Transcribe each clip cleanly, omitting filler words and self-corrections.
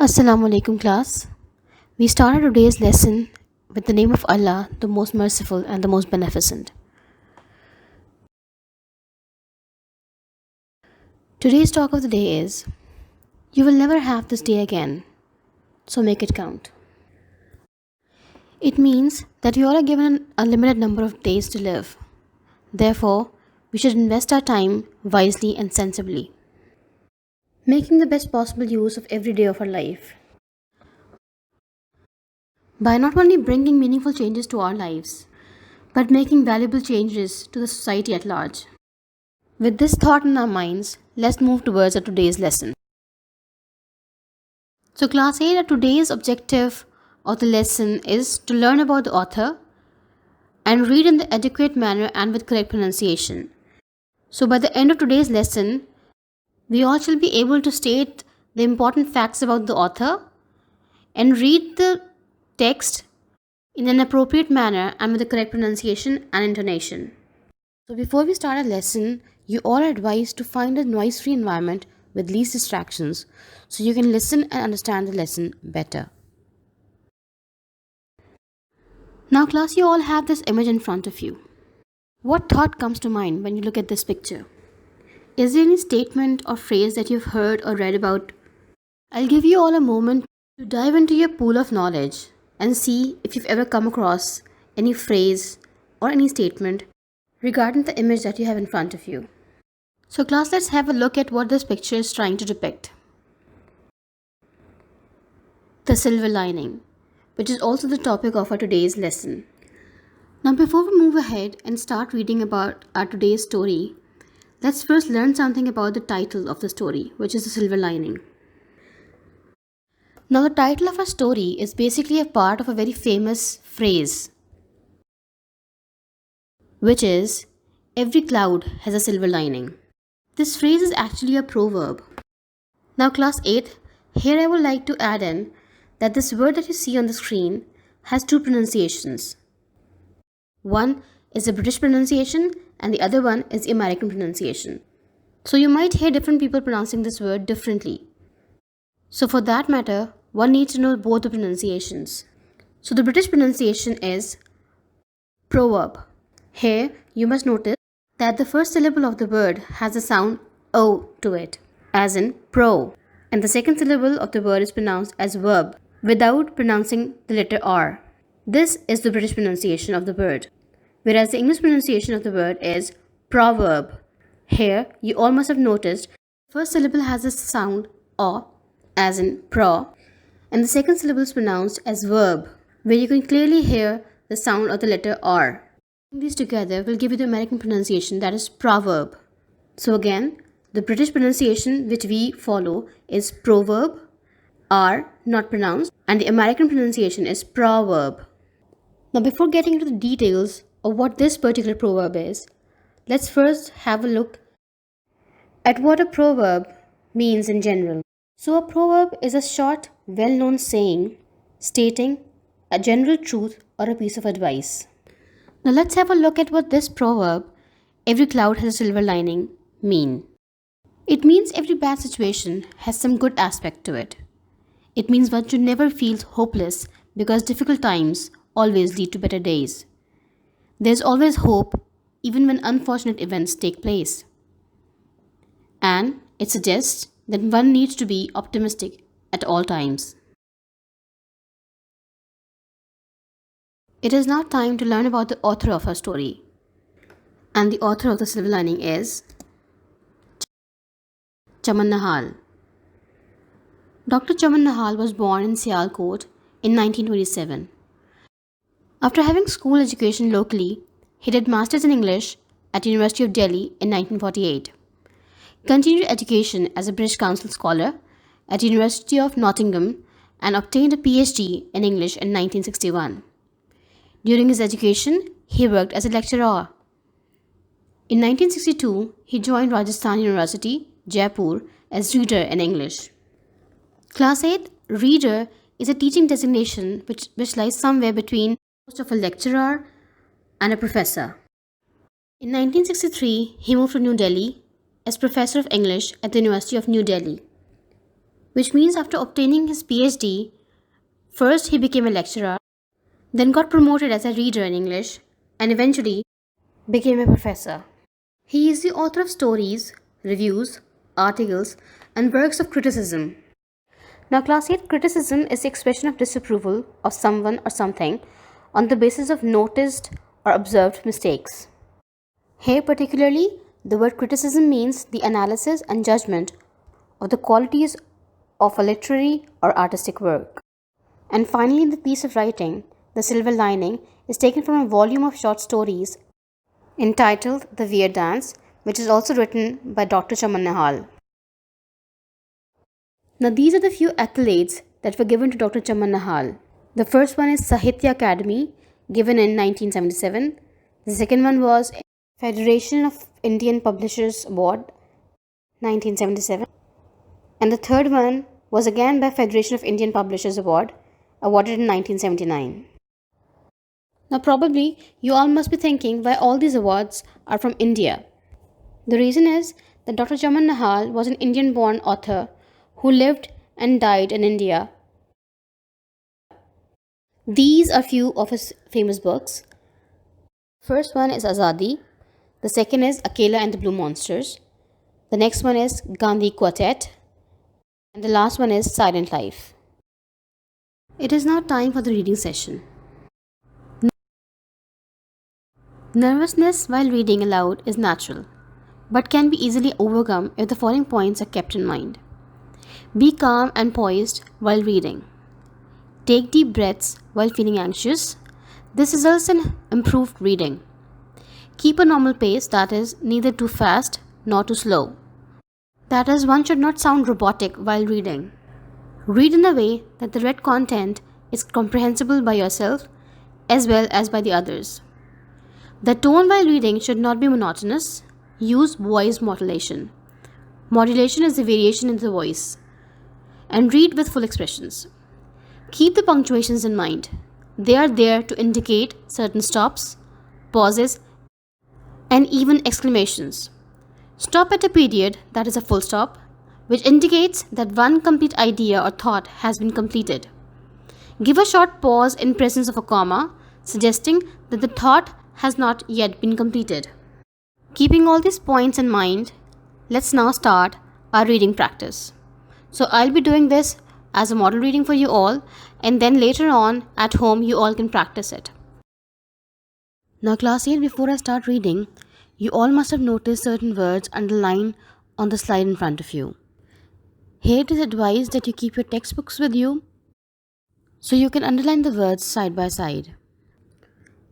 Assalamu alaikum class. We started today's lesson with the name of Allah, the most merciful and the most beneficent. Today's talk of the day is you will never have this day again, so make it count. It means that we all are given a limited number of days to live. Therefore, we should invest our time wisely and sensibly, making the best possible use of every day of our life. By not only bringing meaningful changes to our lives, but making valuable changes to the society at large. With this thought in our minds, let's move towards our today's lesson. So, class 8, our today's objective of the lesson is to learn about the author and read in the adequate manner and with correct pronunciation. So, by the end of today's lesson, we all shall be able to state the important facts about the author and read the text in an appropriate manner and with the correct pronunciation and intonation. So before we start our lesson, you all are advised to find a noise-free environment with least distractions so you can listen and understand the lesson better. Now class, you all have this image in front of you. What thought comes to mind when you look at this picture? Is there any statement or phrase that you've heard or read about? I'll give you all a moment to dive into your pool of knowledge and see if you've ever come across any phrase or any statement regarding the image that you have in front of you. So class, let's have a look at what this picture is trying to depict. The silver lining, which is also the topic of our today's lesson. Now before we move ahead and start reading about our today's story, let's first learn something about the title of the story, which is the silver lining. Now the title of our story is basically a part of a very famous phrase, which is, every cloud has a silver lining. This phrase is actually a proverb. Now class 8, here I would like to add in that this word that you see on the screen has two pronunciations. One is the British pronunciation and the other one is the American pronunciation. So you might hear different people pronouncing this word differently. So for that matter, one needs to know both the pronunciations. So the British pronunciation is proverb. Here, you must notice that the first syllable of the word has a sound O to it, as in pro. And the second syllable of the word is pronounced as verb, without pronouncing the letter R. This is the British pronunciation of the word. Whereas the English pronunciation of the word is proverb. Here, you all must have noticed the first syllable has a sound O, as in pro, and the second syllable is pronounced as verb, where you can clearly hear the sound of the letter R. These together will give you the American pronunciation, that is proverb. So again, the British pronunciation which we follow is proverb, R not pronounced, and the American pronunciation is proverb. Now before getting into the details of what this particular proverb is, let's first have a look at what a proverb means in general. So a proverb is a short, well-known saying stating a general truth or a piece of advice. Now let's have a look at what this proverb, every cloud has a silver lining, mean. It means every bad situation has some good aspect to it. It means one should never feel hopeless because difficult times always lead to better days. There's always hope even when unfortunate events take place. And it suggests that one needs to be optimistic at all times. It is now time to learn about the author of our story. And the author of the silver lining is Chaman Nahal. Dr. Chaman Nahal was born in Sialkot in 1927. After having school education locally, he did Masters in English at University of Delhi in 1948. Continued education as a British Council scholar at University of Nottingham and obtained a PhD in English in 1961. During his education, he worked as a lecturer. In 1962, he joined Rajasthan University, Jaipur, as reader in English. Class 8, reader is a teaching designation which lies somewhere between the post of a lecturer and a professor. In 1963, he moved to New Delhi as professor of English at the University of New Delhi. which means after obtaining his PhD, first he became a lecturer, then got promoted as a reader in English, and eventually became a professor. He is the author of stories, reviews, articles, and works of criticism. Now, class 8 criticism is the expression of disapproval of someone or something on the basis of noticed or observed mistakes. Here, particularly, the word criticism means the analysis and judgment of the qualities of a literary or artistic work. And finally, in the piece of writing, the silver lining is taken from a volume of short stories entitled The Weird Dance, which is also written by Dr. Chaman Nahal. Now, these are the few accolades that were given to Dr. Chaman Nahal. The first one is Sahitya Academy, given in 1977. The second one was Federation of Indian Publishers Award, 1977. And the third one was again by Federation of Indian Publishers Award, awarded in 1979. Now, probably you all must be thinking why all these awards are from India. The reason is that Dr. Chaman Nahal was an Indian born author who lived and died in India. These are few of his famous books. First one is Azadi. The second is Akela and the Blue Monsters. The next one is Gandhi Quartet. And the last one is Silent Life. It is now time for the reading session. Nervousness while reading aloud is natural, but can be easily overcome if the following points are kept in mind. Be calm and poised while reading. Take deep breaths while feeling anxious. This results in improved reading. Keep a normal pace, that is, neither too fast nor too slow. That is, one should not sound robotic while reading. Read in a way that the read content is comprehensible by yourself as well as by the others. The tone while reading should not be monotonous. Use voice modulation. Modulation is the variation in the voice. And read with full expressions. Keep the punctuations in mind. They are there to indicate certain stops, pauses, and even exclamations. Stop at a period, that is a full stop, which indicates that one complete idea or thought has been completed. Give a short pause in presence of a comma, suggesting that the thought has not yet been completed. Keeping all these points in mind, let's now start our reading practice. So I'll be doing this as a model reading for you all, and then later on at home you all can practice it. Now class 8, before I start reading, you all must have noticed certain words underlined on the slide in front of you. Here it is advised that you keep your textbooks with you so you can underline the words side by side,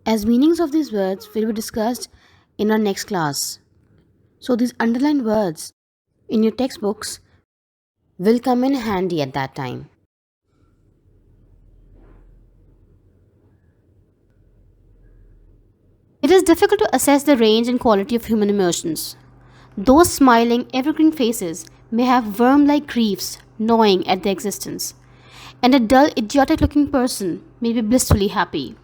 as meanings of these words will be discussed in our next class. So these underlined words in your textbooks will come in handy at that time. It is difficult to assess the range and quality of human emotions. Those smiling, evergreen faces may have worm-like griefs gnawing at their existence, and a dull, idiotic-looking person may be blissfully happy.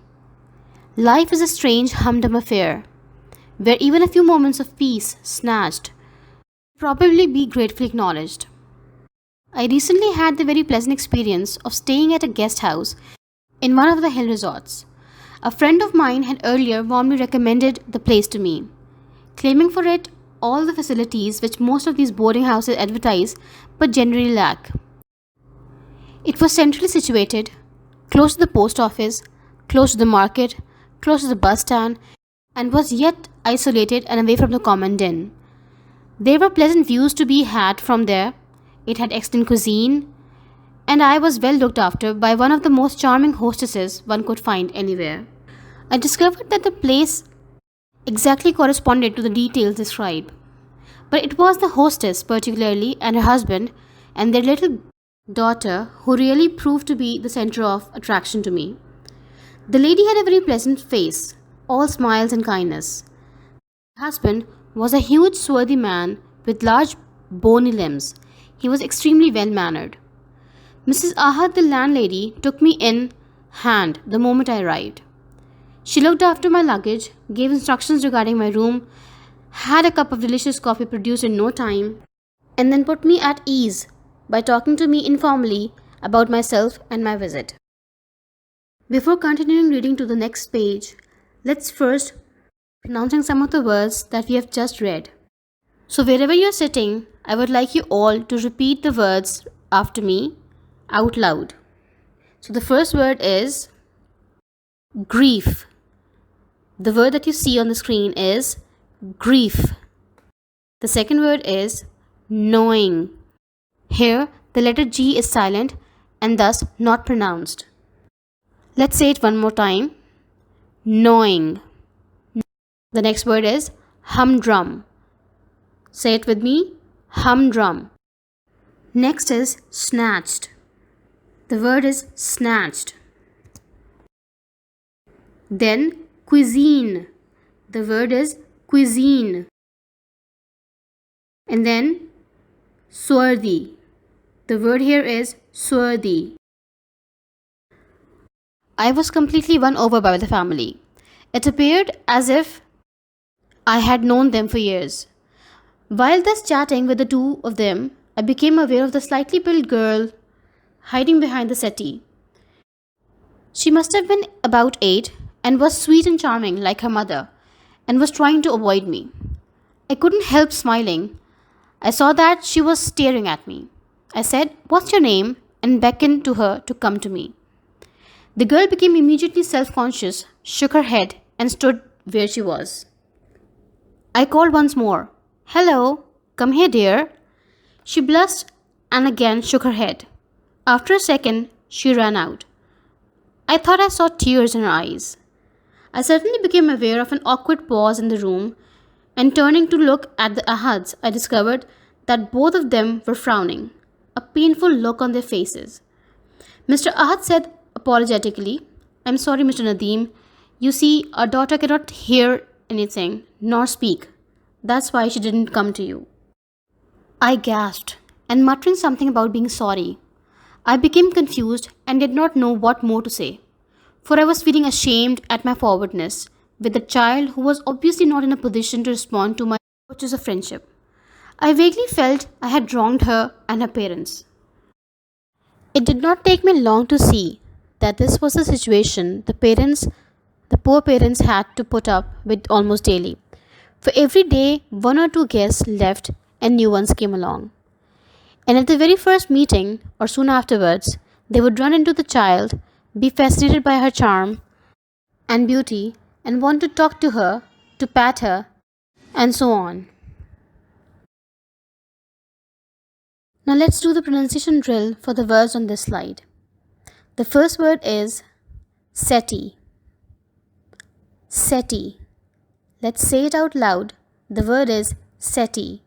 Life is a strange, humdrum affair, where even a few moments of peace snatched probably be gratefully acknowledged. I recently had the very pleasant experience of staying at a guest house in one of the hill resorts. A friend of mine had earlier warmly recommended the place to me, claiming for it all the facilities which most of these boarding houses advertise but generally lack. It was centrally situated, close to the post office, close to the market, close to the bus stand, and was yet isolated and away from the common din. There were pleasant views to be had from there. It had excellent cuisine, and I was well looked after by one of the most charming hostesses one could find anywhere. I discovered that the place exactly corresponded to the details described, but it was the hostess particularly and her husband and their little daughter who really proved to be the center of attraction to me. The lady had a very pleasant face, all smiles and kindness. The husband was a huge swarthy man with large bony limbs. He was extremely well-mannered. Mrs. Ahad, the landlady, took me in hand the moment I arrived. She looked after my luggage, gave instructions regarding my room, had a cup of delicious coffee produced in no time, and then put me at ease by talking to me informally about myself and my visit. Before continuing reading to the next page, let's first pronouncing some of the words that we have just read. So wherever you're sitting, I would like you all to repeat the words after me out loud. So the first word is grief. The word that you see on the screen is grief. The second word is knowing. Here, the letter G is silent and thus not pronounced. Let's say it one more time. Knowing. The next word is humdrum. Say it with me. Humdrum. Next is snatched. The word is snatched. Then cuisine. The word is cuisine. And then swarthy. The word here is swarthy. I was completely won over by the family. It appeared as if I had known them for years. While thus chatting with the two of them, I became aware of the slightly built girl hiding behind the settee. She must have been about 8 and was sweet and charming like her mother and was trying to avoid me. I couldn't help smiling. I saw that she was staring at me. I said, "What's your name?" and beckoned to her to come to me. The girl became immediately self-conscious, shook her head, and stood where she was. I called once more. "Hello, come here, dear." She blushed and again shook her head. After a second, she ran out. I thought I saw tears in her eyes. I suddenly became aware of an awkward pause in the room, and turning to look at the Ahads, I discovered that both of them were frowning, a painful look on their faces. Mr. Ahad said apologetically, "I'm sorry, Mr. Nadeem. You see, our daughter cannot hear anything nor speak. That's why she didn't come to you." I gasped, and muttering something about being sorry, I became confused and did not know what more to say, for I was feeling ashamed at my forwardness with a child who was obviously not in a position to respond to my approaches of friendship. I vaguely felt I had wronged her and her parents. It did not take me long to see that this was the situation the poor parents had to put up with almost daily. For every day, one or two guests left and new ones came along. And at the very first meeting, or soon afterwards, they would run into the child, be fascinated by her charm and beauty, and want to talk to her, to pat her, and so on. Now let's do the pronunciation drill for the words on this slide. The first word is SETI. SETI. Let's say it out loud. The word is SETI.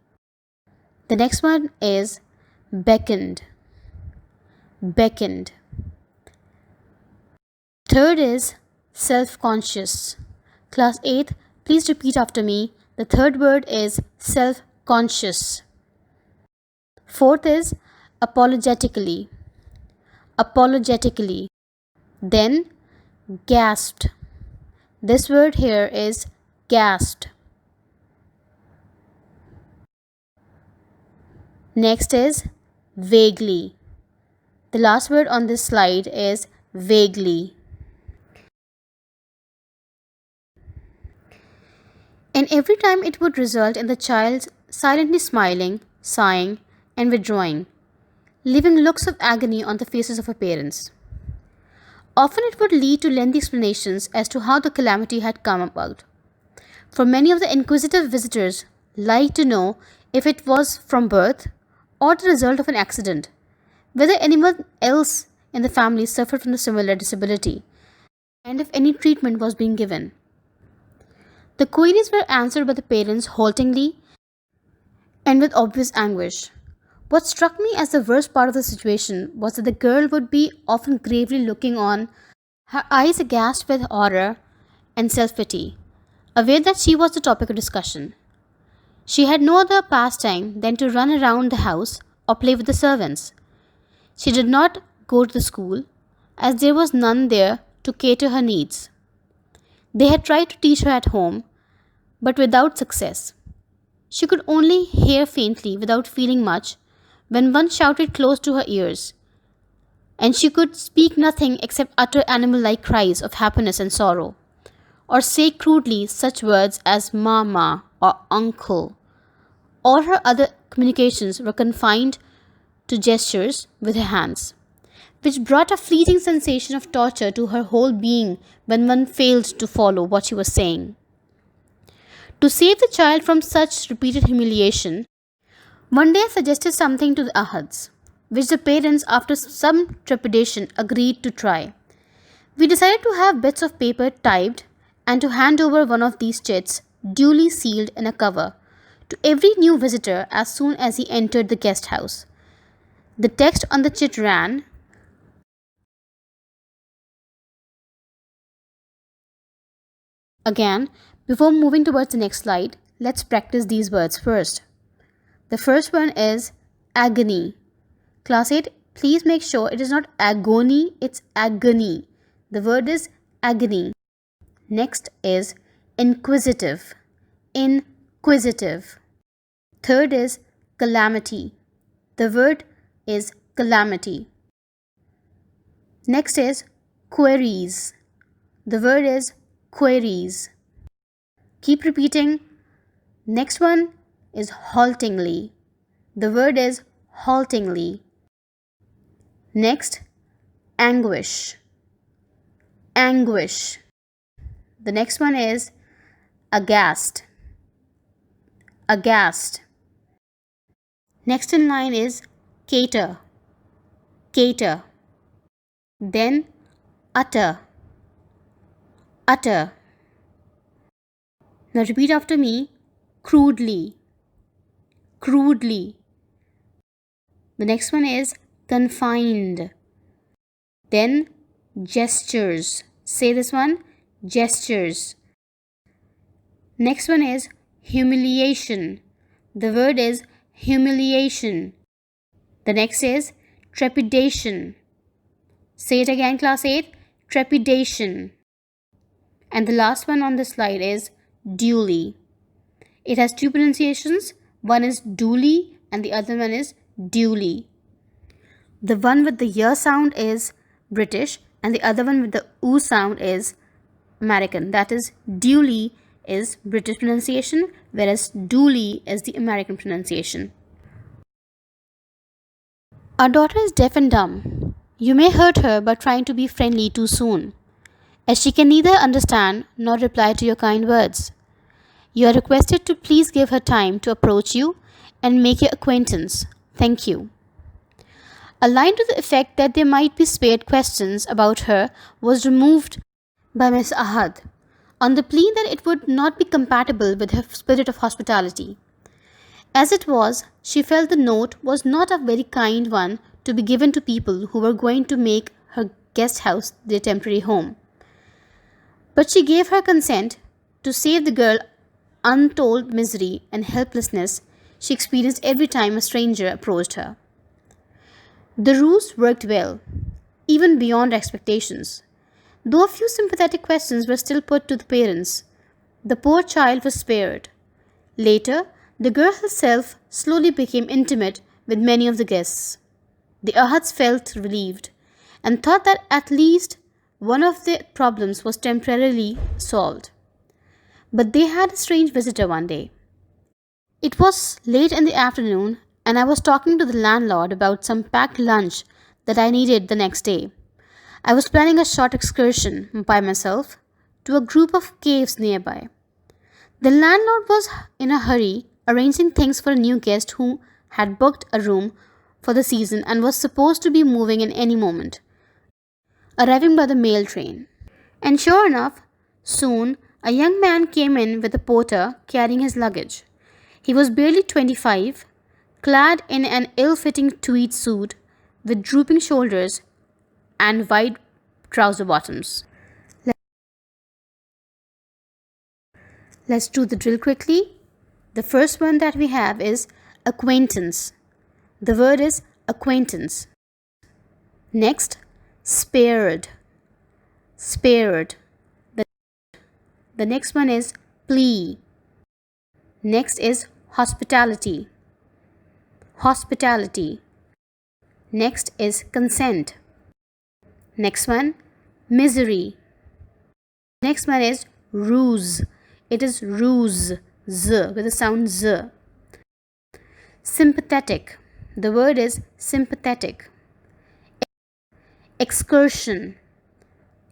The next one is beckoned. Beckoned. Third is self-conscious. Class 8th, please repeat after me. The third word is self-conscious. Fourth is apologetically. Apologetically. Then gasped. This word here is gasped. Next is vaguely. The last word on this slide is vaguely. And every time it would result in the child silently smiling, sighing, and withdrawing, leaving looks of agony on the faces of her parents. Often it would lead to lengthy explanations as to how the calamity had come about. For many of the inquisitive visitors liked to know if it was from birth or the result of an accident, whether anyone else in the family suffered from a similar disability, and if any treatment was being given. The queries were answered by the parents haltingly and with obvious anguish. What struck me as the worst part of the situation was that the girl would be often gravely looking on, her eyes aghast with horror and self-pity, aware that she was the topic of discussion. She had no other pastime than to run around the house or play with the servants. She did not go to the school, as there was none there to cater her needs. They had tried to teach her at home, but without success. She could only hear faintly without feeling much, when one shouted close to her ears, and she could speak nothing except utter animal like cries of happiness and sorrow, or say crudely such words as mama or uncle. All her other communications were confined to gestures with her hands, which brought a fleeting sensation of torture to her whole being when one failed to follow what she was saying. To save the child from such repeated humiliation, one day I suggested something to the Ahads, which the parents, after some trepidation, agreed to try. We decided to have bits of paper typed and to hand over one of these chits, duly sealed in a cover, to every new visitor as soon as he entered the guest house. The text on the chit ran, again, before moving towards the next slide, let's practice these words first. The first one is agony. Class 8, please make sure it is not agony, it's agony. The word is agony. Next is inquisitive. Inquisitive. Third is calamity. The word is calamity. Next is queries. The word is queries. Keep repeating. Next one is haltingly. The word is haltingly. Next, anguish. Anguish. The next one is aghast. Aghast. Next in line is cater. Cater. Then utter. Utter. Now repeat after me. Crudely. Crudely. The next one is confined. Then gestures. Say this one. Gestures. Next one is humiliation. The word is humiliation. The next is trepidation. Say it again, class 8. Trepidation. And the last one on the slide is duly. It has two pronunciations. One is duly and the other one is duly. The one with the y sound is British and the other one with the oo sound is American. That is, duly is British pronunciation, whereas duly is the American pronunciation. Our daughter is deaf and dumb. You may hurt her by trying to be friendly too soon, as she can neither understand nor reply to your kind words. You are requested to please give her time to approach you and make your acquaintance. Thank you. A line to the effect that there might be spared questions about her was removed by Miss Ahad, on the plea that it would not be compatible with her spirit of hospitality. As it was, she felt the note was not a very kind one to be given to people who were going to make her guest house their temporary home. But she gave her consent to save the girl untold misery and helplessness she experienced every time a stranger approached her. The ruse worked well, even beyond expectations. Though a few sympathetic questions were still put to the parents, the poor child was spared. Later, the girl herself slowly became intimate with many of the guests. The Ahads felt relieved and thought that at least one of their problems was temporarily solved. But they had a strange visitor one day. It was late in the afternoon, and I was talking to the landlord about some packed lunch that I needed the next day. I was planning a short excursion by myself to a group of caves nearby. The landlord was in a hurry, arranging things for a new guest who had booked a room for the season and was supposed to be moving in any moment, arriving by the mail train. And sure enough, soon a young man came in with a porter carrying his luggage. He was barely 25, clad in an ill-fitting tweed suit with drooping shoulders and wide trouser bottoms. Let's do the drill quickly. The first one that we have is acquaintance. The word is acquaintance. Next, spared. Spared. The next one is plea. Next is hospitality. hospitality. Next is consent. Next one, misery. Next one is ruse. It is ruse, z, with the sound z. Sympathetic. The word is sympathetic. Excursion.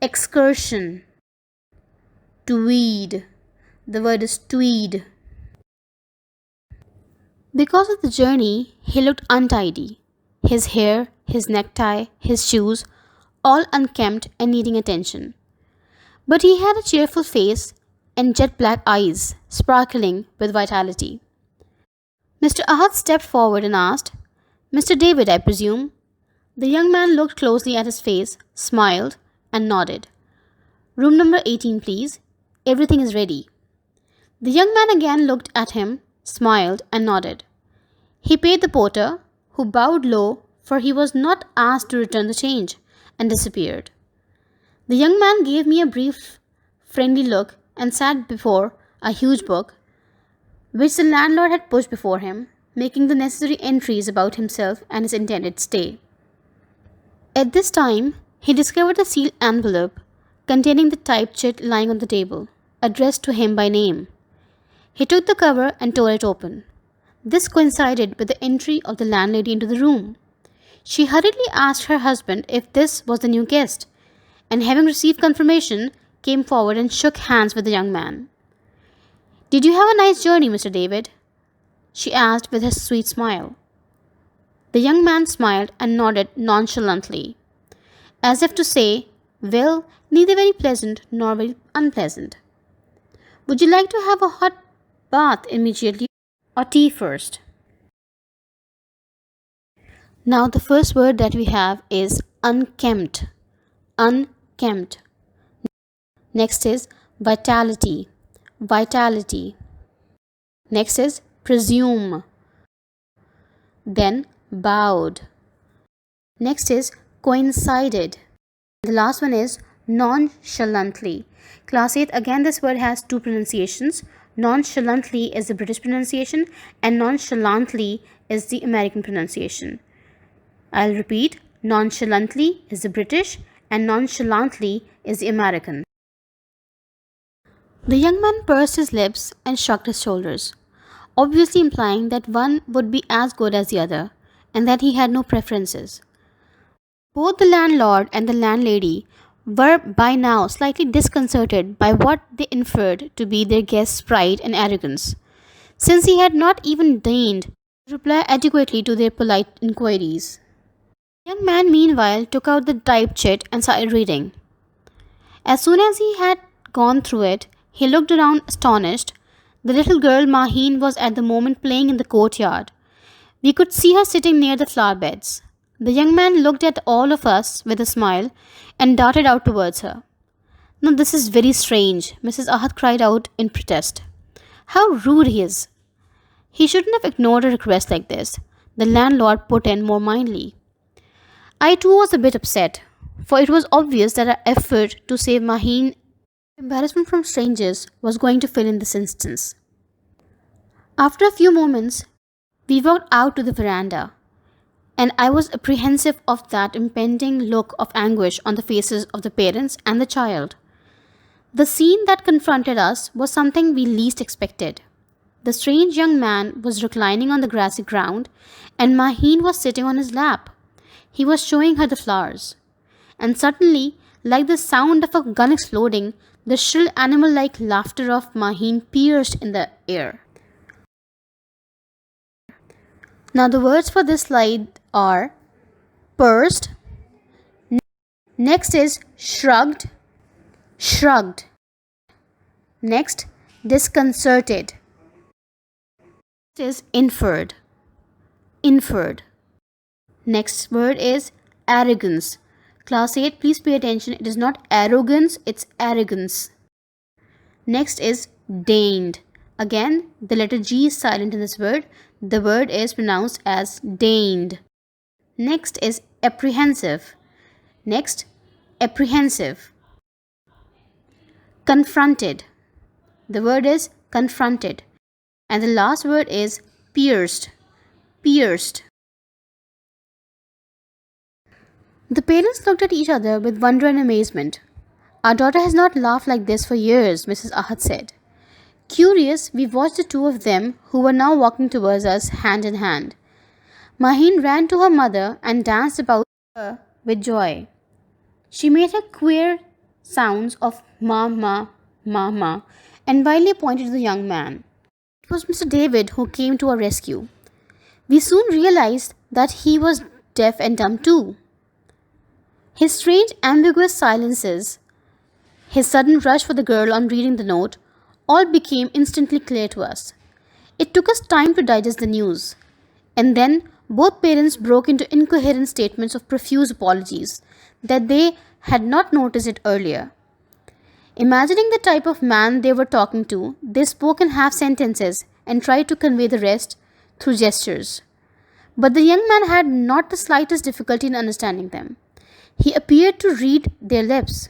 Excursion. Tweed. The word is tweed. Because of the journey, he looked untidy. His hair, his necktie, his shoes, all unkempt and needing attention. But he had a cheerful face and jet black eyes, sparkling with vitality. Mr. Ahad stepped forward and asked, "Mr. David, I presume?" The young man looked closely at his face, smiled, and nodded. "Room number 18, please. Everything is ready." The young man again looked at him, smiled, and nodded. He paid the porter, who bowed low, for he was not asked to return the change, and disappeared. The young man gave me a brief, friendly look and sat before a huge book, which the landlord had pushed before him, making the necessary entries about himself and his intended stay. At this time, he discovered a sealed envelope containing the typed chit lying on the table, addressed to him by name. He took the cover and tore it open. This coincided with the entry of the landlady into the room. She hurriedly asked her husband if this was the new guest, and having received confirmation, came forward and shook hands with the young man. "Did you have a nice journey, Mr. David?" she asked with a sweet smile. The young man smiled and nodded nonchalantly, as if to say, "Well, neither very pleasant nor very unpleasant." "Would you like to have a hot bath immediately or tea first?" Now the first word that we have is unkempt. Unkempt. Next is vitality. Vitality. Next is presume. Then bowed. Next is coincided. The last one is nonchalantly. Class 8, again this word has two pronunciations. Nonchalantly is the British pronunciation and nonchalantly is the American pronunciation. I'll repeat, nonchalantly is the British and nonchalantly is the American. The young man pursed his lips and shrugged his shoulders, obviously implying that one would be as good as the other and that he had no preferences. Both the landlord and the landlady were by now slightly disconcerted by what they inferred to be their guest's pride and arrogance, since he had not even deigned to reply adequately to their polite inquiries. The young man meanwhile took out the typed chit and started reading. As soon as he had gone through it, he looked around astonished. The little girl Maheen was at the moment playing in the courtyard. We could see her sitting near the flower beds. The young man looked at all of us with a smile and darted out towards her. "Now this is very strange," Mrs. Ahad cried out in protest. "How rude he is!" "He shouldn't have ignored a request like this," the landlord put in more mildly. I too was a bit upset, for it was obvious that our effort to save Maheen embarrassment from strangers was going to fail in this instance. After a few moments, we walked out to the veranda, and I was apprehensive of that impending look of anguish on the faces of the parents and the child. The scene that confronted us was something we least expected. The strange young man was reclining on the grassy ground, and Maheen was sitting on his lap. He was showing her the flowers. And suddenly, like the sound of a gun exploding, the shrill animal-like laughter of Maheen pierced in the air. Now the words for this slide are pursed. Next is shrugged. Shrugged. Next, disconcerted. Next is inferred. Inferred. Next word is arrogance. Class 8, please pay attention. It is not arrogance, it's arrogance. Next is deigned. Again, the letter G is silent in this word. The word is pronounced as deigned. Next is apprehensive. Next, apprehensive. Confronted. The word is confronted. And the last word is pierced. pierced. The parents looked at each other with wonder and amazement. Our daughter has not laughed like this for years, Mrs. Ahad said. Curious, we watched the two of them, who were now walking towards us hand in hand. Maheen ran to her mother and danced about her with joy. She made her queer sounds of ma ma, ma ma, and wildly pointed to the young man. It was Mr. David who came to our rescue. We soon realized that he was deaf and dumb too. His strange, ambiguous silences, his sudden rush for the girl on reading the note, all became instantly clear to us. It took us time to digest the news. And then both parents broke into incoherent statements of profuse apologies that they had not noticed it earlier. Imagining the type of man they were talking to, they spoke in half sentences and tried to convey the rest through gestures. But the young man had not the slightest difficulty in understanding them. He appeared to read their lips.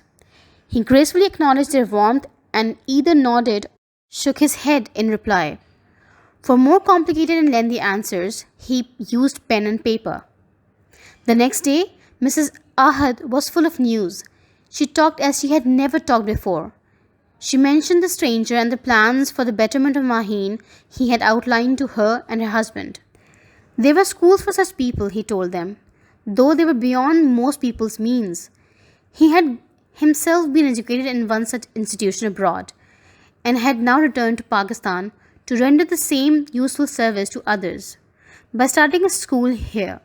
He gracefully acknowledged their warmth and either nodded or shook his head in reply. For more complicated and lengthy answers, he used pen and paper. The next day, Mrs. Ahad was full of news. She talked as she had never talked before. She mentioned the stranger and the plans for the betterment of Maheen he had outlined to her and her husband. There were schools for such people, he told them, though they were beyond most people's means. He had himself been educated in one such institution abroad and had now returned to Pakistan to render the same useful service to others by starting a school here.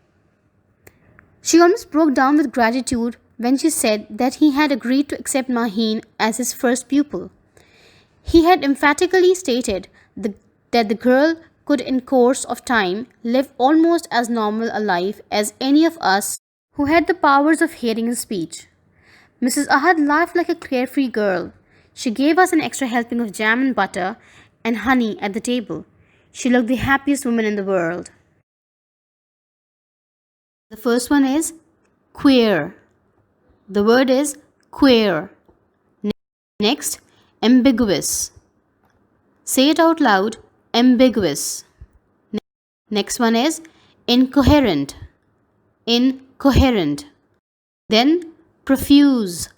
She almost broke down with gratitude when she said that he had agreed to accept Maheen as his first pupil. He had emphatically stated that the girl could in course of time live almost as normal a life as any of us who had the powers of hearing and speech. Mrs. Ahad laughed like a carefree girl. She gave us an extra helping of jam and butter and honey at the table. She looked the happiest woman in the world. The first one is queer. The word is queer. Next, ambiguous. Say it out loud, ambiguous. Next one is incoherent. Incoherent. Then profuse.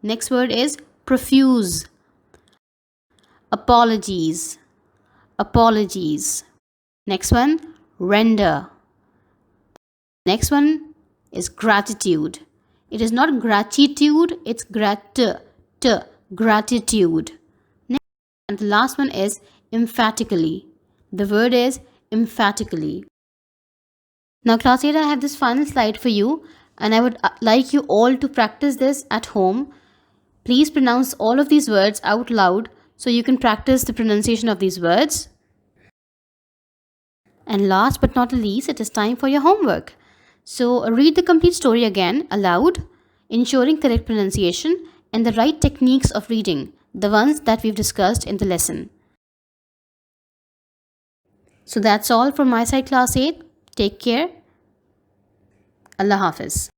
Next word is profuse. Apologies. Apologies. Next one, render. Next one is gratitude. It is not gratitude, it's gratitude. And the last one is emphatically. The word is emphatically. Now class 8, I have this final slide for you and I would like you all to practice this at home. Please pronounce all of these words out loud so you can practice the pronunciation of these words. And last but not least, it is time for your homework. So read the complete story again aloud, ensuring correct pronunciation and the right techniques of reading, the ones that we've discussed in the lesson. So that's all from my side, class 8. Take care. Allah Hafiz.